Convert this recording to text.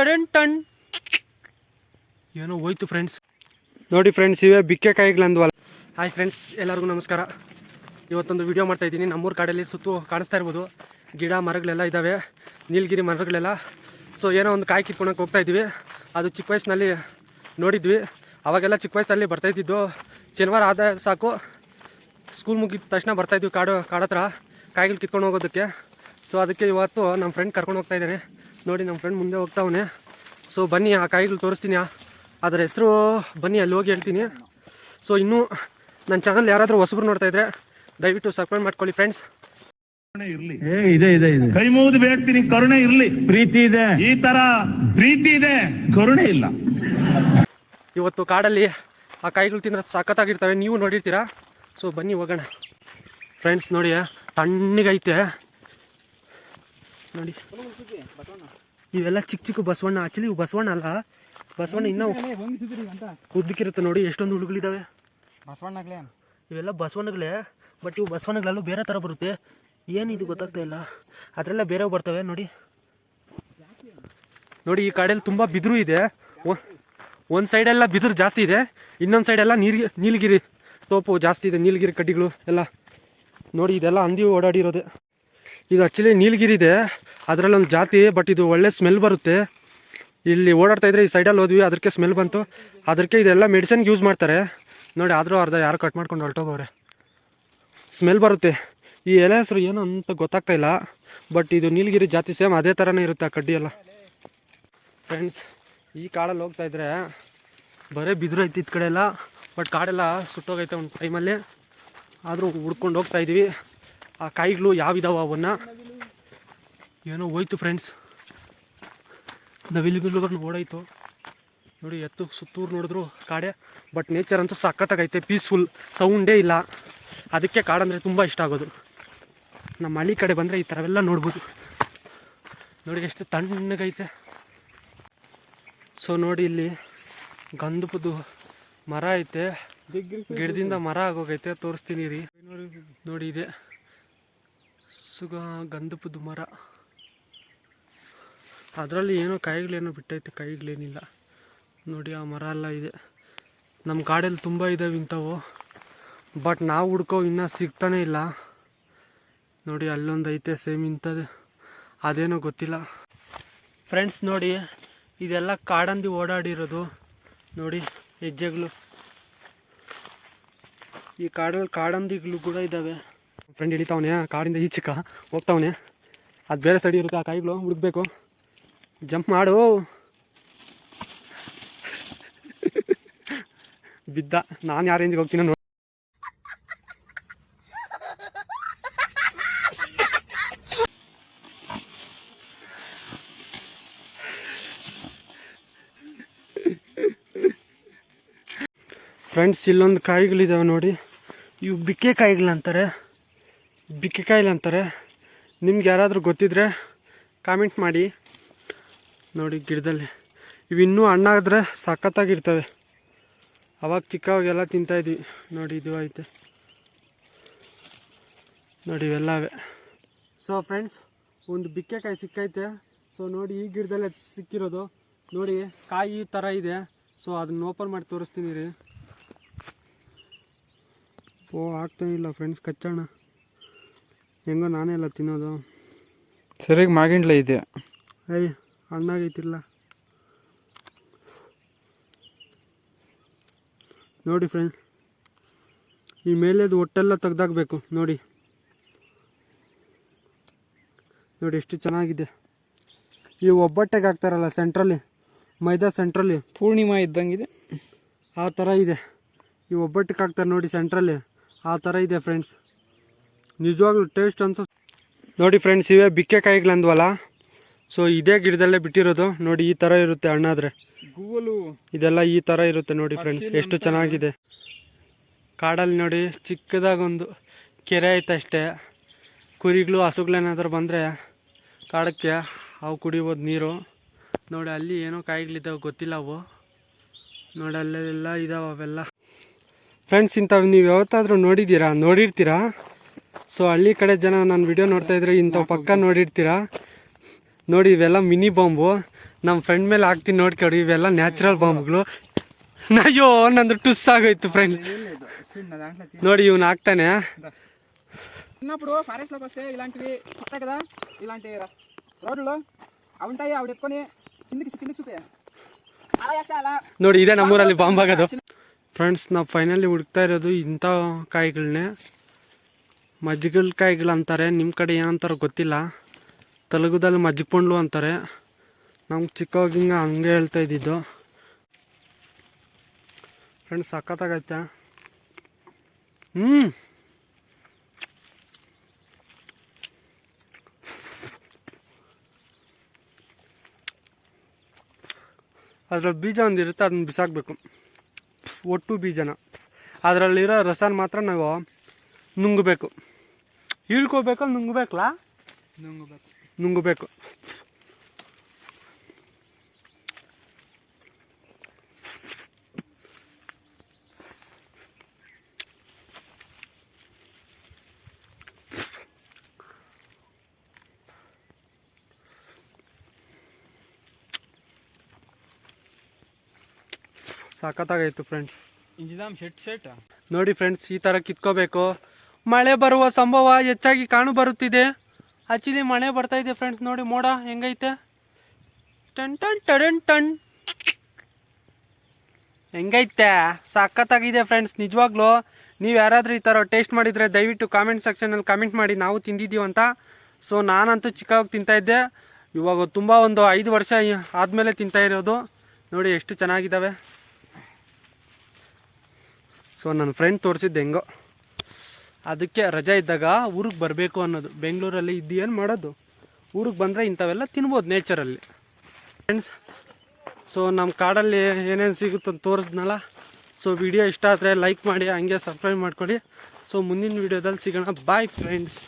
Ton ton ಏನೋ ಹೋಯ್ತು friends. ನೋಡಿ ಫ್ರೆಂಡ್ಸ್, ಇವೇ ಬಿಕ್ಕೆ ಕಾಯಿಗಳಂದ್ವಲ್ಲ. ಹಾಯ್ ಫ್ರೆಂಡ್ಸ್, ಎಲ್ಲರಿಗೂ ನಮಸ್ಕಾರ. ಇವತ್ತೊಂದು ವಿಡಿಯೋ ಮಾಡ್ತಾಯಿದ್ದೀನಿ. ನಮ್ಮೂರು ಕಾಡಲ್ಲಿ ಸುತ್ತು ಕಾಣಿಸ್ತಾ ಇರ್ಬೋದು, ಗಿಡ ಮರಗಳೆಲ್ಲ ಇದ್ದಾವೆ, ನೀಲಗಿರಿ ಮರಗಳೆಲ್ಲ. ಸೊ ಏನೋ ಒಂದು ಕಾಯಿ ಕಿತ್ಕೊಳಕ್ಕೆ ಹೋಗ್ತಾಯಿದ್ವಿ. ಅದು ಚಿಕ್ಕ ವಯಸ್ಸಿನಲ್ಲಿ ನೋಡಿದ್ವಿ. ಅವಾಗೆಲ್ಲ ಚಿಕ್ಕ ವಯಸ್ಸಲ್ಲಿ ಬರ್ತಾಯಿದ್ದು. ಶನಿವಾರ ಆದ ಸಾಕು ಸ್ಕೂಲ್ ಮುಗಿದ ತಕ್ಷಣ ಬರ್ತಾಯಿದ್ವಿ ಕಾಡತ್ರ ಕಾಯಿಗಳು ಕಿತ್ಕೊಂಡು ಹೋಗೋದಕ್ಕೆ. ಸೊ ಅದಕ್ಕೆ ಇವತ್ತು ನಮ್ಮ ಫ್ರೆಂಡ್ ಕರ್ಕೊಂಡು ಹೋಗ್ತಾಯಿದ್ದಾನೆ. ನೋಡಿ, ನಮ್ಮ ಫ್ರೆಂಡ್ ಮುಂದೆ ಹೋಗ್ತಾವನೆ. ಸೊ ಬನ್ನಿ, ಆ ಕಾಯಿಗಳು ತೋರಿಸ್ತೀನಿ. ಅದರ ಹೆಸರು ಬನ್ನಿ ಅಲ್ಲಿ ಹೋಗಿ ಹೇಳ್ತೀನಿ. ಸೊ ಇನ್ನೂ ನನ್ನ ಚಾನಲ್ ಯಾರಾದರೂ ಹೊಸಬ್ರು ನೋಡ್ತಾಯಿದ್ರೆ ದಯವಿಟ್ಟು ಸಬ್ಸ್ಕ್ರೈಬ್ ಮಾಡ್ಕೊಳ್ಳಿ ಫ್ರೆಂಡ್ಸ್. ಇದೆ ಕೈ ಮುಗಿದು ಬೇಡ್ತೀನಿ, ಕರುಣೆ ಇರ್ಲಿ. ಪ್ರೀತಿ ಇದೆ, ಈ ತರ ಪ್ರೀತಿ ಇದೆ, ಕರುಣೆ ಇಲ್ಲ. ಇವತ್ತು ಕಾಡಲ್ಲಿ ಆ ಕಾಯಿಗಳು ತಿಂದ್ರೆ ಸಖತ್ತಾಗಿರ್ತವೆ, ನೀವು ನೋಡಿರ್ತೀರಾ. ಸೊ ಬನ್ನಿ ಹೋಗೋಣ ಫ್ರೆಂಡ್ಸ್. ನೋಡಿ, ತಣ್ಣಗೈತೆ ನೋಡಿ. ಇವೆಲ್ಲ ಚಿಕ್ಕ ಚಿಕ್ಕ ಬಸವಣ್ಣ. ಆಕ್ಚುಲಿ ಇವು ಬಸವಣ್ಣ ಅಲ್ಲ, ಬಸವಣ್ಣ ಇನ್ನೂ ಉದ್ದಕ್ಕಿರುತ್ತೆ. ನೋಡಿ ಎಷ್ಟೊಂದು ಹುಡುಗಳಿದ್ದಾವೆ ಬಸವಣ್ಣಗಳೇ. ಇವೆಲ್ಲ ಬಸವಣ್ಣಗಳೇ, ಬಟ್ ಇವು ಬಸವಣ್ಣಗಳಲ್ಲೂ ಬೇರೆ ಥರ ಬರುತ್ತೆ. ಏನಿದು ಗೊತ್ತಾಗ್ತಾ ಇಲ್ಲ. ಅದರೆಲ್ಲ ಬೇರೆ ಬರ್ತವೆ. ನೋಡಿ ನೋಡಿ, ಈ ಕಾಡಲ್ಲಿ ತುಂಬ ಬಿದಿರು ಇದೆ. ಒಂದು ಸೈಡೆಲ್ಲ ಬಿದಿರು ಜಾಸ್ತಿ ಇದೆ, ಇನ್ನೊಂದು ಸೈಡೆಲ್ಲ ನೀಲಗಿರಿ ತೋಪು ಜಾಸ್ತಿ ಇದೆ. ನೀಲಗಿರಿ ಕಡ್ಡಿಗಳು ಎಲ್ಲ ನೋಡಿ. ಇದೆಲ್ಲ ಹಂದಿ ಓಡಾಡಿರೋದೆ. ಇದು ಆ್ಯಕ್ಚುಲಿ ನೀಲಗಿರಿ ಇದೆ, ಅದರಲ್ಲೊಂದು ಜಾತಿ. ಬಟ್ ಇದು ಒಳ್ಳೆ ಸ್ಮೆಲ್ ಬರುತ್ತೆ. ಇಲ್ಲಿ ಓಡಾಡ್ತಾ ಇದ್ರೆ ಈ ಸೈಡಲ್ಲಿ ಹೋದ್ವಿ, ಅದಕ್ಕೆ ಸ್ಮೆಲ್ ಬಂತು. ಅದಕ್ಕೆ ಇದೆಲ್ಲ ಮೆಡಿಸಿನ್ಗೆ ಯೂಸ್ ಮಾಡ್ತಾರೆ ನೋಡಿ. ಆದರೂ ಅರ್ಧ ಯಾರು ಕಟ್ ಮಾಡ್ಕೊಂಡು ಹೊರಟೋಗವ್ರೆ. ಸ್ಮೆಲ್ ಬರುತ್ತೆ. ಈ ಎಲೆ ಹೆಸರು ಏನು ಅಂತ ಗೊತ್ತಾಗ್ತಾ ಇಲ್ಲ. ಬಟ್ ಇದು ನೀಲಗಿರಿ ಜಾತಿ, ಸೇಮ್ ಅದೇ ಥರನೇ ಇರುತ್ತೆ ಆ ಕಡ್ಡಿ ಎಲ್ಲ. ಫ್ರೆಂಡ್ಸ್, ಈ ಕಾಡಲ್ಲಿ ಹೋಗ್ತಾ ಇದ್ರೆ ಬರೀ ಬಿದಿರು ಐತಿ ಈ ಕಡೆ ಎಲ್ಲ. ಬಟ್ ಕಾಡೆಲ್ಲ ಸುಟ್ಟೋಗೈತೆ ಒಂದು ಟೈಮಲ್ಲಿ. ಆದರೂ ಹುಡ್ಕೊಂಡು ಹೋಗ್ತಾ ಇದ್ವಿ. ಆ ಕಾಯಿಗಳು ಯಾವಿದಾವ ಅವನ್ನ ಏನೋ ಹೋಯ್ತು ಫ್ರೆಂಡ್ಸ್. ನವಿಲುಗಳು ಓಡಾಯ್ತು ನೋಡಿ. ಎತ್ತು ಸುತ್ತೂರು ನೋಡಿದ್ರು ಕಾಡೆ. ಬಟ್ ನೇಚರ್ ಅಂತೂ ಸಖತ್ತಾಗೈತೆ, ಪೀಸ್ಫುಲ್, ಸೌಂಡೇ ಇಲ್ಲ. ಅದಕ್ಕೆ ಕಾಡಂದರೆ ತುಂಬ ಇಷ್ಟ ಆಗೋದು. ನಮ್ಮ ಹಳ್ಳಿ ಕಡೆ ಬಂದರೆ ಈ ಥರವೆಲ್ಲ ನೋಡ್ಬೋದು. ನೋಡಿ ಎಷ್ಟು ತಣ್ಣಗೈತೆ. ಸೊ ನೋಡಿ, ಇಲ್ಲಿ ಗಂಧಪದ್ದು ಮರ ಐತೆ, ಗಿಡದಿಂದ ಮರ ಆಗೋಗೈತೆ. ತೋರಿಸ್ತೀನಿ ರೀ. ನೋಡಿ, ಇದೆ ಗಂಧಪದ್ದು ಮರ. ಅದರಲ್ಲಿ ಏನೋ ಕಾಯಿಗಳೇನೋ ಬಿಟ್ಟೈತೆ, ಕಾಯಿಗಳೇನಿಲ್ಲ ನೋಡಿ. ಆ ಮರ ಎಲ್ಲ ಇದೆ. ನಮ್ಮ ಕಾಡಲ್ಲಿ ತುಂಬ ಇದ್ದಾವೆ ಇಂಥವು. ಬಟ್ ನಾವು ಹುಡ್ಕೋ ಇನ್ನೂ ಸಿಗ್ತಾನೆ ಇಲ್ಲ ನೋಡಿ. ಅಲ್ಲೊಂದು ಐತೆ ಸೇಮ್ ಇಂಥದ್ದು, ಅದೇನೋ ಗೊತ್ತಿಲ್ಲ ಫ್ರೆಂಡ್ಸ್. ನೋಡಿ, ಇದೆಲ್ಲ ಕಾಡಂದಿ ಓಡಾಡಿರೋದು ನೋಡಿ, ಹೆಜ್ಜೆಗಳು. ಈ ಕಾಡಲ್ಲಿ ಕಾಡಂದಿಗಳು ಕೂಡ ಇದ್ದಾವೆ. ಫ್ರೆಂಡ್ ಹಿಡಿತಾವನೆ, ಕಾಡಿಂದ ಈಚೆಕ ಹೋಗ್ತಾವನೆ. ಅದು ಬೇರೆ ಸೈಡ್ ಇರುತ್ತೆ. ಆ ಕಾಯಿಗಳು ಹುಡುಕ್ಬೇಕು. ಜಂಪ್ ಮಾಡು. ಬಿದ್ದ. ನಾನು ಯಾವ ರೇಂಜಿಗೆ ಹೋಗ್ತೀನೋ ನೋಡಿ. ಫ್ರೆಂಡ್ಸ್, ಇಲ್ಲೊಂದು ಕಾಯಿಗಳಿದ್ದಾವೆ ನೋಡಿ. ಇವು ಬಿಕ್ಕೆ ಕಾಯಿಗಳಂತಾರೆ, ಬಿಕ್ಕೆ ಕಾಯಿಲೆ ಅಂತಾರೆ. ನಿಮ್ಗೆ ಯಾರಾದರೂ ಗೊತ್ತಿದ್ರೆ ಕಾಮೆಂಟ್ ಮಾಡಿ ನೋಡಿ. ಗಿಡದಲ್ಲಿ ಇವು ಇನ್ನೂ ಹಣ್ಣಾದ್ರೆ ಸಖತ್ತಾಗಿರ್ತವೆ. ಅವಾಗ ಚಿಕ್ಕವಾಗೆಲ್ಲ ತಿಂತಾಯಿದ್ವಿ ನೋಡಿ. ಇದು ಐತೆ ನೋಡಿ, ಇವೆಲ್ಲವೇ. ಸೊ ಫ್ರೆಂಡ್ಸ್, ಒಂದು ಬಿಕ್ಕೆಕಾಯಿ ಸಿಕ್ಕೈತೆ. ಸೊ ನೋಡಿ, ಈ ಗಿಡದಲ್ಲೇ ಸಿಕ್ಕಿರೋದು ನೋಡಿ. ಕಾಯಿ ಈ ಥರ ಇದೆ. ಸೊ ಅದನ್ನ ಓಪನ್ ಮಾಡಿ ತೋರಿಸ್ತೀನಿ ರೀ. ಆಗ್ತಾನೆ ಇಲ್ಲ ಫ್ರೆಂಡ್ಸ್, ಕಚ್ಚೋಣ. ಹೆಂಗೋ ನಾನೇ ಎಲ್ಲ ತಿನ್ನೋದು. ಸರಿಯಾಗಿ ಮಾಗಿಂಡ್ಲ ಇದೆ. ಹಣ್ಣಾಗೈತಿಲ್ಲ ನೋಡಿ ಫ್ರೆಂಡ್. ಈ ಮೇಲೆದು ಒಟ್ಟೆಲ್ಲ ತೆಗ್ದಾಕಬೇಕು ನೋಡಿ. ನೋಡಿ ಎಷ್ಟು ಚೆನ್ನಾಗಿದೆ. ಈ ಒಬ್ಬಟ್ಟೆಗೆ ಹಾಕ್ತಾರಲ್ಲ ಸೆಂಟ್ರಲ್ಲಿ, ಮೈದಾ ಸೆಂಟ್ರಲ್ಲಿ ಪೂರ್ಣಿಮಾ ಇದ್ದಂಗಿದೆ, ಆ ಥರ ಇದೆ. ಈ ಒಬ್ಬಟ್ಟಿಗೆ ಹಾಕ್ತಾರೆ ನೋಡಿ ಸೆಂಟ್ರಲ್ಲಿ, ಆ ಥರ ಇದೆ ಫ್ರೆಂಡ್ಸ್. ನಿಜವಾಗ್ಲೂ ಟೇಸ್ಟ್ ಅಂತ ನೋಡಿ ಫ್ರೆಂಡ್ಸ್. ಇವೇ ಬಿಕ್ಕೆ ಕಾಯಿಗಳಂದ್ವಲ್ಲ. ಸೊ ಇದೇ ಗಿಡದಲ್ಲೇ ಬಿಟ್ಟಿರೋದು ನೋಡಿ. ಈ ಥರ ಇರುತ್ತೆ ಹಣ್ಣಾದರೆ. ಇದೆಲ್ಲ ಈ ಥರ ಇರುತ್ತೆ ನೋಡಿ ಫ್ರೆಂಡ್ಸ್. ಎಷ್ಟು ಚೆನ್ನಾಗಿದೆ. ಕಾಡಲ್ಲಿ ನೋಡಿ, ಚಿಕ್ಕದಾಗೊಂದು ಕೆರೆ ಐತೆ ಅಷ್ಟೇ. ಕುರಿಗಳು ಹಸುಗಳೇನಾದ್ರೂ ಬಂದರೆ ಕಾಡಕ್ಕೆ ಅವು ಕುಡಿಬೋದು ನೀರು ನೋಡಿ. ಅಲ್ಲಿ ಏನೋ ಕಾಯಿಗಳಿದ್ದಾವೆ, ಗೊತ್ತಿಲ್ಲ ಅವು ನೋಡಿ. ಅಲ್ಲೆಲ್ಲ ಇದಾವೆ ಅವೆಲ್ಲ ಫ್ರೆಂಡ್ಸ್. ಇಂಥವು ನೀವು ಯಾವತ್ತಾದರೂ ನೋಡಿರ್ತೀರಾ. ಸೊ ಹಳ್ಳಿ ಕಡೆ ಜನ ನನ್ನ ವಿಡಿಯೋ ನೋಡ್ತಾಯಿದ್ರೆ ಇಂಥವು ಪಕ್ಕ ನೋಡಿರ್ತೀರಾ. ನೋಡಿ ಇವೆಲ್ಲ ಮಿನಿ ಬಾಂಬು. ನಮ್ಮ ಫ್ರೆಂಡ್ ಮೇಲೆ ಹಾಕ್ತೀನಿ ನೋಡ್ಕೊಡಿ. ಇವೆಲ್ಲ ನ್ಯಾಚುರಲ್ ಬಾಂಬ್ಗಳು. ಅಯ್ಯೋ ನಂದು ಟುಸ್ ಆಗೋಯ್ತು ಫ್ರೆಂಡ್. ನೋಡಿ ಇವನು ಹಾಕ್ತಾನೆ. చిన్నప్పుడు ఫారెస్ట్ లోకి వస్తే ఇలాంటివి వస్తాయి కదా, ఇలాంటి రోడ్లు అవి ఉంటాయి. ఆవిడ ఎత్తుకొని కిందికి చూపాయి అలా చేస్తే అలా. ನೋಡಿ ಇದೇ ನಮ್ಮೂರಲ್ಲಿ ಬಾಂಬ್ ಆಗೋದು. ಫ್ರೆಂಡ್ಸ್ ನಾವು ಫೈನಲಿ ಹುಡುಕ್ತಾ ಇರೋದು ಇಂಥ ಕಾಯಿಗಳನ್ನೇ, ಮಜ್ಜಿಗಲ್ ಕಾಯಿಗಳು ಅಂತಾರೆ. ನಿಮ್ಮ ಕಡೆ ಏನಂತಾರೋ ಗೊತ್ತಿಲ್ಲ. ತೆಲುಗುದಲ್ಲಿ ಮಜ್ಜಿಗೆ ಪಂಡ್ಲು ಅಂತಾರೆ. ನಮ್ಗೆ ಚಿಕ್ಕವಾಗಿಂಗ ಹಂಗೆ ಹೇಳ್ತಾ ಇದ್ದಿದ್ದು. ಫ್ರೆಂಡ್ಸ್ ಸಖತ್ತಾಗೈತೆ. ಅದ್ರಲ್ಲಿ ಬೀಜ ಒಂದಿರುತ್ತೆ, ಅದನ್ನ ಬಿಸಾಕಬೇಕು, ಒಟ್ಟು ಬೀಜನ. ಅದರಲ್ಲಿರೋ ರಸನ ಮಾತ್ರ ನಾವು ನುಂಗಬೇಕು. ಹೀಳ್ಕೋಬೇಕು, ನುಂಗಬೇಕಲ್ಲ, ನುಂಗಬೇಕು. ಸಖತ್ತಾಗೈತು ಫ್ರೆಂಡ್ಸ್. ನೋಡಿ ಫ್ರೆಂಡ್ಸ್, ಈ ಥರ ಕಿತ್ಕೋಬೇಕು. ಮಳೆ ಬರುವ ಸಂಭವ ಹೆಚ್ಚಾಗಿ ಕಾಣು ಬರುತ್ತಿದೆ. ಆಕ್ಚುಲಿ ಮಳೆ ಬರ್ತಾ ಇದೆ ಫ್ರೆಂಡ್ಸ್. ನೋಡಿ ಮೋಡ ಹೆಂಗೈತೆ, ಟನ್ ಟನ್ ಟನ್ ಟನ್ ಹೆಂಗೈತೆ, ಸಖತ್ತಾಗಿದೆ ಫ್ರೆಂಡ್ಸ್. ನಿಜವಾಗ್ಲೂ ನೀವು ಯಾರಾದರೂ ಈ ಥರ ಟೇಸ್ಟ್ ಮಾಡಿದರೆ ದಯವಿಟ್ಟು ಕಾಮೆಂಟ್ ಸೆಕ್ಷನಲ್ಲಿ ಕಾಮೆಂಟ್ ಮಾಡಿ, ನಾವು ತಿಂದಿದ್ದೀವಂತ. ಸೊ ನಾನಂತೂ ಚಿಕ್ಕವಾಗಿ ತಿಂತಾಯಿದ್ದೆ. ಇವಾಗ ತುಂಬ ಒಂದು 5 ವರ್ಷ ಆದಮೇಲೆ ತಿಂತಾ ಇರೋದು. ನೋಡಿ ಎಷ್ಟು ಚೆನ್ನಾಗಿದ್ದಾವೆ. ಸೊ ನನ್ನ ಫ್ರೆಂಡ್ ತೋರಿಸಿದ್ದು ಹೆಂಗೋ, ಅದಕ್ಕೆ ರಜೆ ಇದ್ದಾಗ ಊರಿಗೆ ಬರಬೇಕು ಅನ್ನೋದು. ಬೆಂಗಳೂರಲ್ಲಿ ಇದ್ದೇನು ಮಾಡೋದು, ಊರಿಗೆ ಬಂದರೆ ಇಂಥವೆಲ್ಲ ತಿನ್ಬೋದು ನೇಚರಲ್ಲಿ ಫ್ರೆಂಡ್ಸ್. ಸೊ ನಮ್ಮ ಕಾಡಲ್ಲಿ ಏನೇನು ಸಿಗುತ್ತೋ ತೋರಿಸ್ನಲ್ಲ. ಸೊ ವಿಡಿಯೋ ಇಷ್ಟ ಆದರೆ ಲೈಕ್ ಮಾಡಿ, ಹಂಗೆ ಸಬ್ಸ್ಕ್ರೈಬ್ ಮಾಡ್ಕೊಳ್ಳಿ. ಸೊ ಮುಂದಿನ ವಿಡಿಯೋದಲ್ಲಿ ಸಿಗೋಣ. Bye friends.